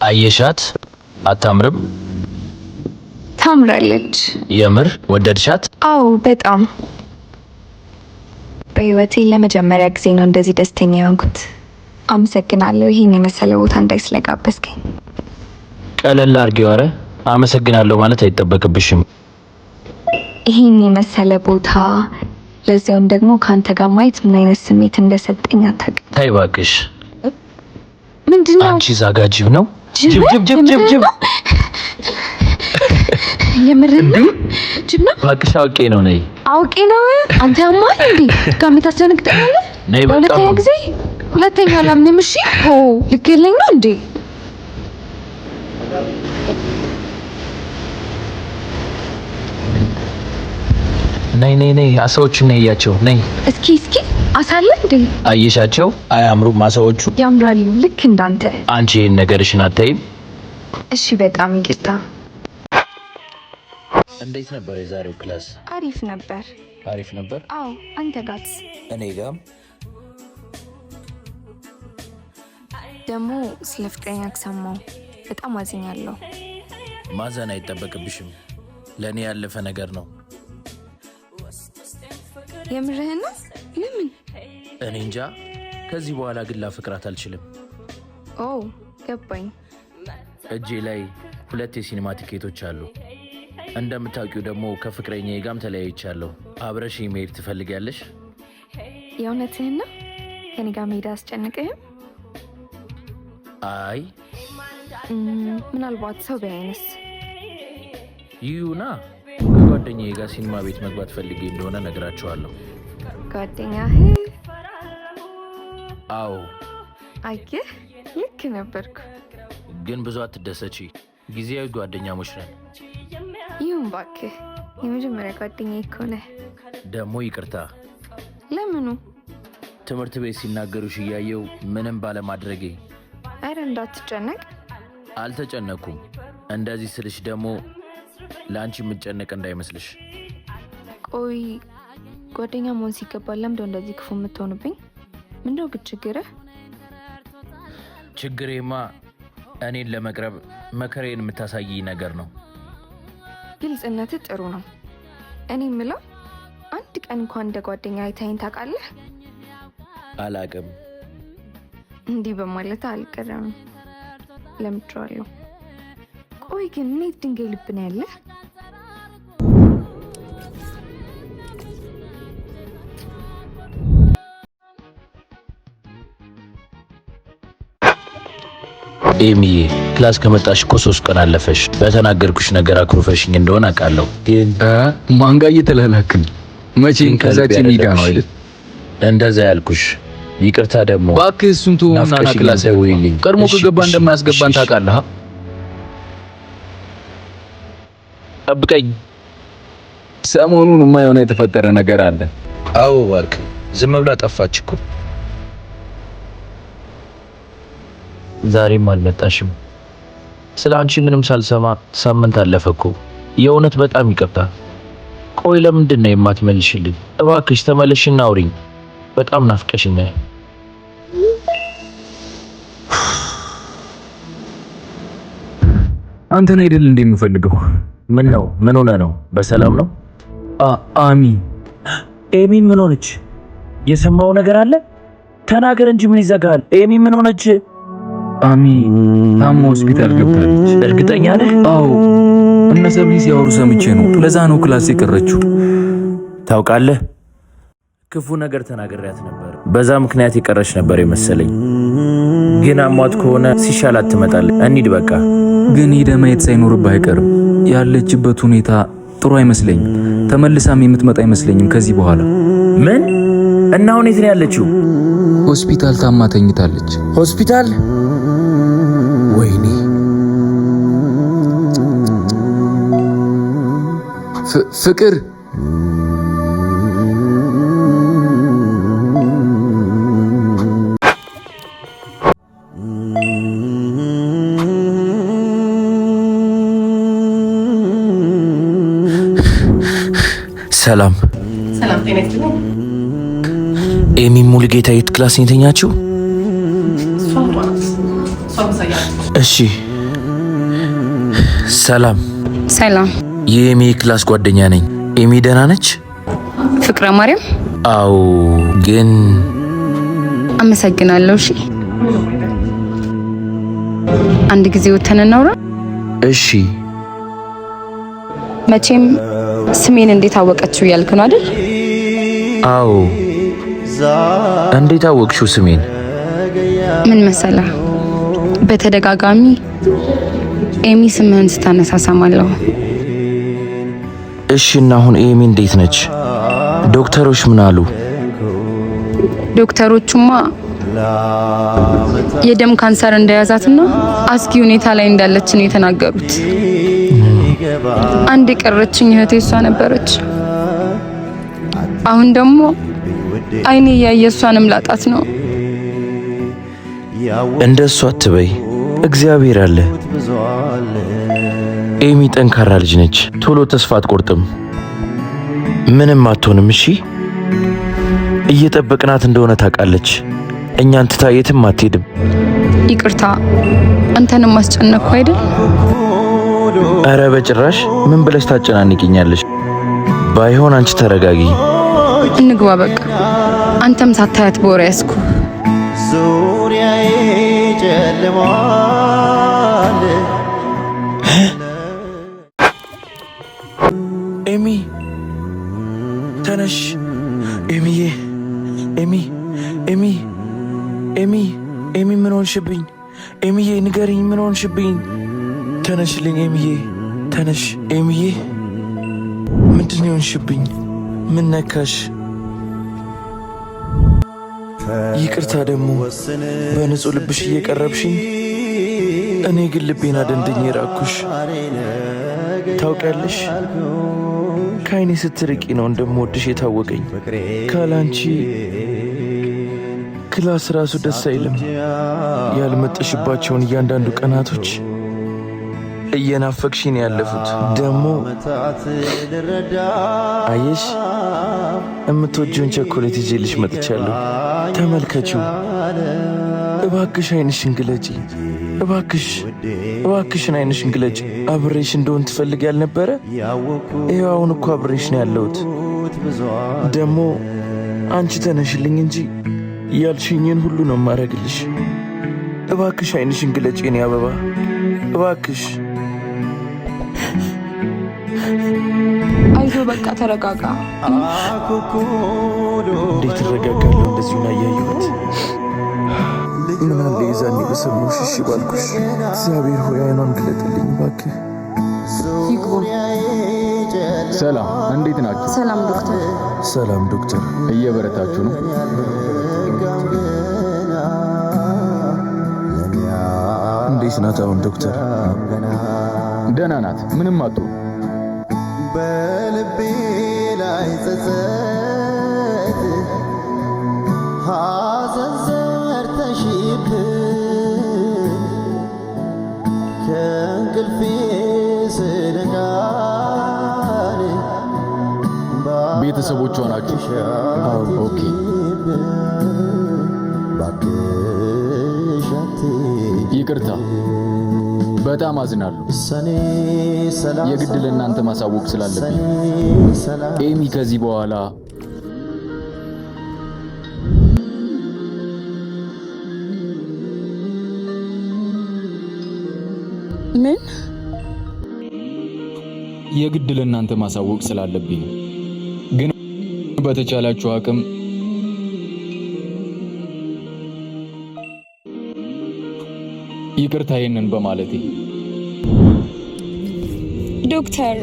አየሻት? አታምርም? ታምራለች። የምር ወደድሻት? አዎ በጣም። በህይወቴ ለመጀመሪያ ጊዜ ነው እንደዚህ ደስተኛ የሆንኩት። አመሰግናለሁ ይሄን የመሰለ ቦታ እንዳይ ስለጋበዝከኝ። ቀለል አድርጌው። ኧረ አመሰግናለሁ ማለት አይጠበቅብሽም። ይሄን የመሰለ ቦታ ለዚያውም ደግሞ ካንተ ጋር ማየት ምን አይነት ስሜት እንደሰጠኝ አታውቅም። ተይ እባክሽ። ምንድነው? አንቺ ዛጋጅብ ነው። ጅብ የምርም ጅብ ነው። እባክሽ አውቄ ነው። ነይ። አውቄ ነው። አንተ ያማል እንዴ? ጋሜ ታስደነግጠኛለህ። ነይ በቃ። ሁለተኛ ጊዜ ሁለተኛ አላምንም። እሺ ሆ ልክልኝ ነው እንዴ? ነይ አሳዎቹን ነይ እያቸው። ነይ እስኪ አሳለ እንዴ? አየሻቸው? አያምሩም አሳዎቹ? ያምራሉ ልክ እንዳንተ። አንቺ ይሄን ነገርሽን አታይም? እሺ በጣም ይቅርታ። እንዴት ነበር የዛሬው ክላስ? አሪፍ ነበር። አሪፍ ነበር? አዎ። አንተ ጋርስ? እኔ ጋርም ደግሞ ስለ ፍቅረኛ ከሰማሁ በጣም አዝኛለሁ። ማዘን አይጠበቅብሽም። ለእኔ ያለፈ ነገር ነው። የምርህን ነው? ለምን? እኔ እንጃ። ከዚህ በኋላ ግን ላፍቅራት አልችልም። ኦ ገባኝ። እጄ ላይ 2 የሲኒማ ቲኬቶች አሉ። እንደምታውቂው ደግሞ ከፍቅረኛዬ ጋርም ተለያይቻለሁ። አብረሽኝ መሄድ ትፈልጊያለሽ? የእውነትህን ነው? ከኔ ጋር መሄድ አያስጨንቅህም? አይ ምናልባት ሰው ቢያይንስ? ይሁና። ከጓደኛዬ ጋር ሲኒማ ቤት መግባት ፈልጌ እንደሆነ ነግራቸዋለሁ። ጓደኛህ? አዎ። አየህ ልክ ነበርኩ። ግን ብዙ አትደሰቺ። ጊዜያዊ ጓደኛሞች ነን። ይሁን እባክህ። የመጀመሪያ ጓደኛዬ እኮ ነህ። ደግሞ ይቅርታ። ለምኑ? ትምህርት ቤት ሲናገሩሽ እያየው ምንም ባለማድረጌ። አረ እንዳትጨነቅ። አልተጨነኩም። እንደዚህ ስልሽ ደግሞ ለአንቺ የምጨነቅ እንዳይመስልሽ። ቆይ ጓደኛ መሆን ሲገባል ለምንድነው እንደዚህ ክፉ የምትሆንብኝ? ምንድነው ግን ችግርህ? ችግሬማ እኔን ለመቅረብ መከሬን የምታሳይኝ ነገር ነው። ግልጽነትህ ጥሩ ነው። እኔ የምለው አንድ ቀን እንኳን እንደ ጓደኛ አይታይን ታውቃለህ? አላቅም። እንዲህ በማለት አልቀረም። ለምትሯለሁ። ቆይ ግን እኔ ድንጋይ ልብ ነው ያለህ? ኤሚዬ ክላስ ከመጣሽ እኮ 3 ቀን አለፈሽ። በተናገርኩሽ ነገር አኩርፈሽኝ እንደሆነ አውቃለሁ። ማን ጋር እየተላላክን? መቼም ከዛችን ኒጋ ነው አይደል? እንደዛ ያልኩሽ። ይቅርታ ደግሞ እባክህ እሱን ተውና ክላስ አይወይልኝ። ቀድሞ ከገባ እንደማያስገባን ታውቃለህ። ጠብቀኝ። ሰሞኑን የማይሆን የተፈጠረ ነገር አለ። አዎ እባክህ። ዝም ብላ ጠፋች እኮ። ዛሬም አልመጣሽም። ስለ አንቺ ምንም ሳልሰማ ሳምንት አለፈ እኮ። የእውነት በጣም ይቅርታ። ቆይ ለምንድን ነው የማትመልሽልኝ? እባክሽ ተመለሽና አውሪኝ። በጣም ናፍቀሽኛል። አንተን አይደል እንደ የምፈልገው? ምን ነው? ምን ሆነ ነው? በሰላም ነው? አሚ ኤሚ ምን ሆነች? የሰማው ነገር አለ? ተናገር እንጂ ምን ይዘጋል? ኤሚ ምን ሆነች? አሚ ታሞ ሆስፒታል ገብታለች። እርግጠኛ ነህ? አዎ፣ እነ ሰብሊ ሲያወሩ ሰምቼ ነው። ለዛ ነው ክላስ የቀረችው። ታውቃለህ፣ ክፉ ነገር ተናግሬያት ነበር። በዛ ምክንያት የቀረች ነበር የመሰለኝ። ግን አሟት ከሆነ ሲሻላት ትመጣለች። እንሂድ በቃ። ግን ሄደህ ማየት ሳይኖርብህ አይቀርም። ያለችበት ሁኔታ ጥሩ አይመስለኝም። ተመልሳም የምትመጣ አይመስለኝም ከዚህ በኋላ። ምን? እና አሁን የት ነው ያለችው? ሆስፒታል ታማ ተኝታለች። ሆስፒታል? ወይኔ። ፍቅር ሰላም። ሰላም ጤና ይስጥልኝ። ኤሚ ሙሉጌታ የት ክላስ ነው የተኛችው? እሺ ሰላም። ሰላም። የኤሚ ክላስ ጓደኛ ነኝ። ኤሚ ደህና ነች? ፍቅረ ማርያም? አዎ፣ ግን አመሰግናለሁ። እሺ፣ አንድ ጊዜ ወተን እናውራ። እሺ። መቼም ስሜን እንዴት አወቀችው ያልክ ነው አይደል? አዎ። እንዴት አወቅሽው ስሜን? ምን መሰለህ፣ በተደጋጋሚ ኤሚ ስምህን ስታነሳ ሰማለሁ። እሺ፣ እና አሁን ኤሚ እንዴት ነች? ዶክተሮች ምን አሉ? ዶክተሮቹማ የደም ካንሰር እንደያዛትና አስጊ ሁኔታ ላይ እንዳለች ነው የተናገሩት። አንድ የቀረችኝ እህቴ እሷ ነበረች። አሁን ደግሞ አይኔ እያየ እሷንም ላጣት ነው። እንደሱ አትበይ፣ እግዚአብሔር አለ። ኤሚ ጠንካራ ልጅ ነች። ቶሎ ተስፋ አትቆርጥም። ምንም አትሆንም። እሺ፣ እየጠበቅናት እንደሆነ ታውቃለች። እኛን ትታ የትም አትሄድም። ይቅርታ፣ አንተንም ማስጨነቅኩ አይደል? አረ በጭራሽ። ምን ብለሽ ታጨናንቂኛለሽ? ባይሆን አንቺ ተረጋጊ። እንግባ በቃ። አንተም ሳታያት በወሬ ያስኩ። ዙሪያዬ ጨልሟል። ኤሚ ተነሽ። ኤሚዬ፣ ኤሚ ኤሚ ኤሚ ኤሚ ምን ሆንሽብኝ? ኤሚዬ ንገሪኝ፣ ምን ሆንሽብኝ? ተነሽልኝ ኤሚዬ፣ ተነሽ ኤሚዬ። ምንድን ነው የሆንሽብኝ? ምን ነካሽ? ይቅርታ ደግሞ በንጹህ ልብሽ እየቀረብሽኝ፣ እኔ ግን ልቤን አደንድኜ ራኩሽ። ታውቂያለሽ፣ ከአይኔ ስትርቂ ነው እንደምወድሽ የታወቀኝ። ካላንቺ ክላስ ራሱ ደስ አይልም። ያልመጠሽባቸውን እያንዳንዱ ቀናቶች እየናፈቅሽኝ ያለፉት። ደግሞ አየሽ፣ የምትወጂውን ቸኮሌት ይዤልሽ መጥቻለሁ። ተመልከቺው። እባክሽ አይንሽን ግለጪ። እባክሽ፣ እባክሽን አይንሽን ግለጪ። አብሬሽ እንደሆን ትፈልግ ያልነበረ? ይኸው አሁን እኮ አብሬሽ ነው ያለሁት። ደግሞ አንቺ ተነሽልኝ እንጂ ያልሽኝን ሁሉ ነው ማረግልሽ። እባክሽ አይንሽን ግለጪ የኔ አበባ፣ እባክሽ። አይዞ በቃ ተረጋጋ። እንዴት እረጋጋለሁ? እንደዚሁ ነው ያየሁት። ምን አለ የዛኔ በሰማሁሽ እሺ ባልኩሽ። እግዚአብሔር ሆይ አይኗን ግለጥልኝ እባክህ። ይግቡ። ሰላም፣ እንዴት ናችሁ? ሰላም ዶክተር። ሰላም ዶክተር። እየበረታችሁ ነው? እንዴት ናት አሁን ዶክተር? ደህና ናት፣ ምንም አትሆን። በልቤ ላይ ጸጸት ሐዘን ዘርተሽብኝ ከእንቅልፌ ስነቃን ቤተሰቦቿ ናቸው? ኦኬ። ይቅርታ፣ በጣም አዝናለሁ። የግድ ለእናንተ ማሳወቅ ስላለብኝ። ኤሚ ከዚህ በኋላ ምን? የግድ ለእናንተ ማሳወቅ ስላለብኝ ነው። ግን በተቻላችሁ አቅም ይቅርታ ይሄንን በማለቴ። ዶክተር